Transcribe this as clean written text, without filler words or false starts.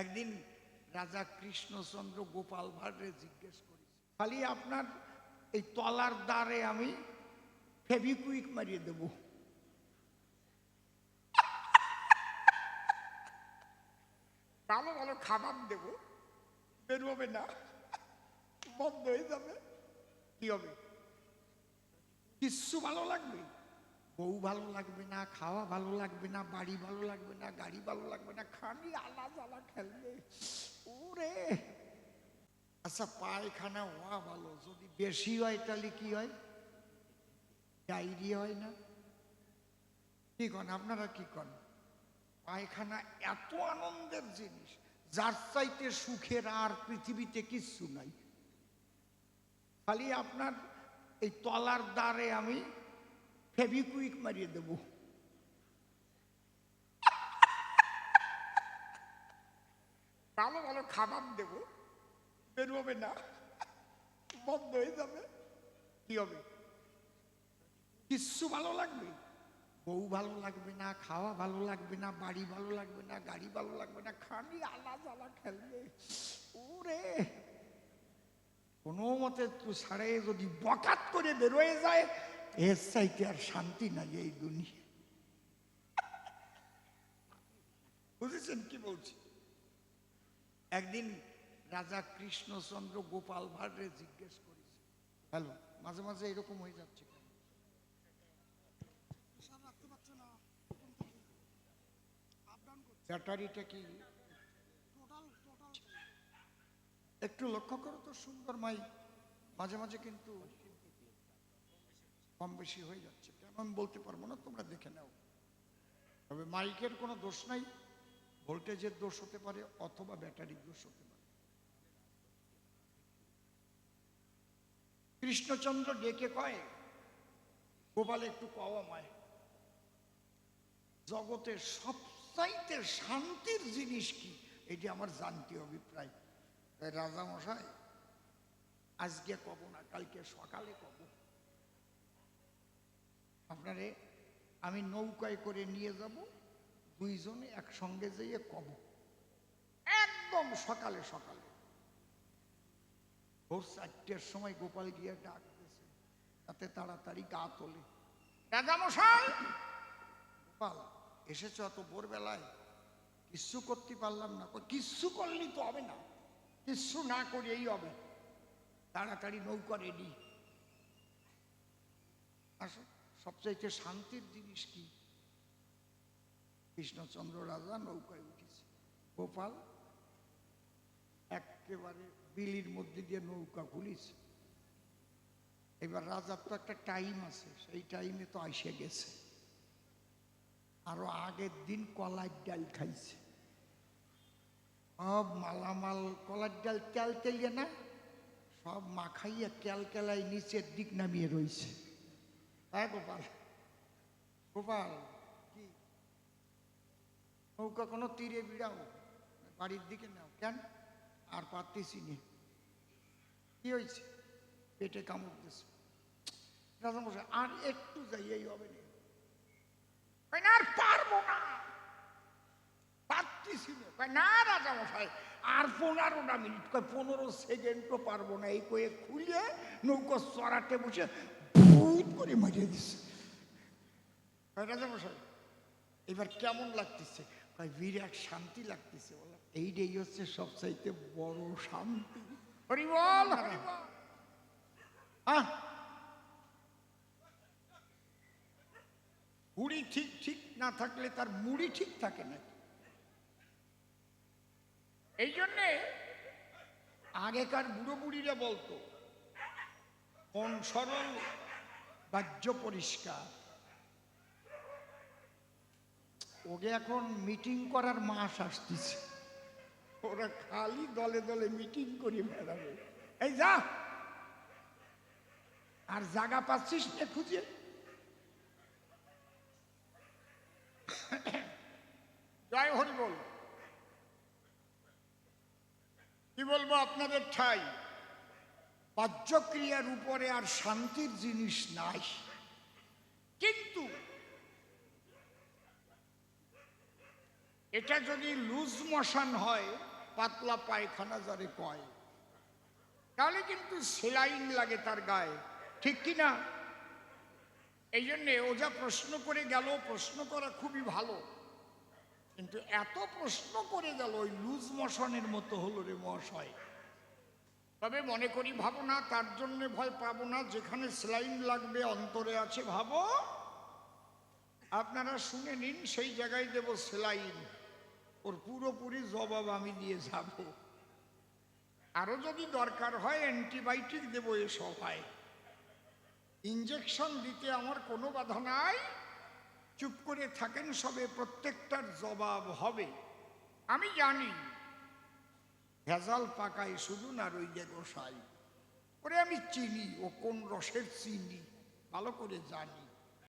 একদিন রাজা কৃষ্ণচন্দ্র গোপাল ভাঁড়রে জিজ্ঞেস করেছে, খালি আপনার এই তলার দ্বারে আমি ফেভিকুইক মারিয়ে দেব। ভালো ভালো খাবার দেব, বেরোবে না, বন্ধ হয়ে যাবে। কি হবে? কিচ্ছু ভালো লাগবে, বউ ভালো লাগবে না, খাওয়া ভালো লাগবে না, বাড়ি ভালো লাগবে না, গাড়ি ভালো লাগবে না, খালি আলা জ্বালা খেলবে। ওরে আচ্ছা, পায়খানা হওয়া ভালো, যদি বেশি হয় তাহলে কি হয়? ডায়রিয়া হয় না? কি কন আপনারা, কি কন? পায়খানা এত আনন্দের জিনিস, যার চাইতে সুখের আর পৃথিবীতে কিচ্ছু নাই। খালি আপনার এই তলার দ্বারে আমি ফেভিকুইক মারিয়ে দেব। ভালো ভালো খাবার দেব, বেরোবে না, বন্ধ হয়ে যাবে। কি হবে? কিচ্ছু ভালো লাগবে, বউ ভালো লাগবে না, খাওয়া ভালো লাগবে না, বাড়ি ভালো লাগবে না, গাড়ি ভালো লাগবে না, খালি আলা জ্বালা খেলবে। ওরে কোনো মতে তো ছাড়ে যদি বকাত করে বেরোয় যায়, এর চাইতে আর শান্তি নাই এই দুনিয়া। বুঝেছেন কি বলছি? একদিন রাজা কৃষ্ণচন্দ্র গোপাল ভাঁড়রে জিজ্ঞেস করেছে, হ্যালো, মাঝে মাঝে এরকম হয়ে যাচ্ছে কেন? ব্যাটারিটা কি একটু লক্ষ্য করো তো, সুন্দর মাই মাঝে মাঝে কিন্তু কম বেশি হয়ে যাচ্ছে কেন আমি বলতে পারবো না, তোমরা দেখে নাও। তবে মাইকের কোনো দোষ নাই, ভোল্টেজের দোষ হতে পারে অথবা ব্যাটারির দোষ হতে পারে। কৃষ্ণচন্দ্র ডেকে কয়, গোপাল একটু কওয়া মায়, জগতের সবচাইতে শান্তির জিনিস কি, এটি আমার জানতে অভিপ্রায়। তাই রাজা মশাই আজকে কব না, কালকে সকালে কব। আপনারে আমি নৌকায় করে নিয়ে যাব, দুইজনে একসঙ্গে যেয়ে কব, একদম সকালে সকালে। ভোর 4টের সময় গোপাল গিয়ে ডাক দিয়েছে, তাতে তাড়াতাড়ি গা তোলে। রাজামশাই, গোপাল এসেছ এত ভোরবেলায়? কিচ্ছু করতে পারলাম না। কিচ্ছু করলি তো হবে না, কিচ্ছু না করেই হবে, তাড়াতাড়ি নৌকা রেডি। আসো, সবচাইতে শান্তির জিনিস কি? কৃষ্ণচন্দ্র রাজা নৌকায় উঠেছে, গোপাল একেবারে বিলির মধ্যে দিয়ে নৌকা খুলিছে। এবার রাজার তো একটা টাইম আছে, সেই টাইমে তো আইসে গেছে। আরো আগের দিন কলার ডাল খাইছে, সব মালামাল, কলার ডাল তেল তেলিয়ে না, সব মাখাইয়া ক্যালকেলায় নিচের দিক নামিয়ে রয়েছে। হ্যাঁ গোপাল, গোপাল কি নৌকা কোনো তীরে বিড়াও, বাড়ির দিকে নাও। কেন? আর পারতেছি নে। কি হয়েছে? পেটে কামড় দিয়েছে। রাজামশাই আর একটু যাইয়াই হবে না। আর পারবো না, পারতেছি না রাজামশাই, আর 15টা মিনিট, 15 সেকেন্ডও পারবো না। এই কয়ে খুলে নৌকা চড়াতে বসে ভূত করে মারিয়ে দিচ্ছে। রাজামশাই এবার কেমন লাগতেছে? বিরাট শান্তি লাগতেছে। বললাম এইটাই হচ্ছে সবচাইতে বড় শান্তি। হরি বল, হরি বল। বুড়ি ঠিক ঠিক না থাকলে তার মুড়ি ঠিক থাকে না। এই জন্যে আগেকার বুড়ো বুড়িরা বলতো, মন সরল, বাহ্য পরিষ্কার। ওকে এখন মিটিং করার মাস আসতেছে, ওরা খালি দলে দলে মিটিং করে বেড়াবে। এই যা, আর জায়গা পাচ্ছিস না খুঁজে। জয় হরি বল। কি বলবো আপনাদের ঠাই, বাহ্যক্রিয়ার উপরে আর শান্তির জিনিস নাই। কিন্তু এটা যদি লুজ মোশন হয়, পাতলা পায়খানা যারে কয়, তাহলে কিন্তু সেলাইন লাগে তার গায়ে, ঠিক কি না? এই জন্যে ও যা প্রশ্ন করে গেল, প্রশ্ন করা খুবই ভালো, কিন্তু এত প্রশ্ন করে গেল ওই লুজ মোশনের মতো হলো রে মহাশয়। তবে মনে করি ভাবো না, তার জন্য ভয় পাবো না। যেখানে সেলাইন লাগবে অন্তরে আছে ভাবো, আপনারা শুনে নিন, সেই জায়গায় দেব সেলাইন, ওর পুরোপুরি জবাব আমি দিয়ে যাব। আরো যদি দরকার হয় অ্যান্টিবায়োটিক দেবো এ সভায়। ইঞ্জেকশন দিতে আমার কোনো বাধা নাই, চুপ করে থাকেন সবে, প্রত্যেকটার জবাব হবে। আমি জানি ভেজাল পাকাই শুধু না রইলে গোসাই, ওরে আমি চিনি, ও কোন রসের চিনি ভালো করে জানি।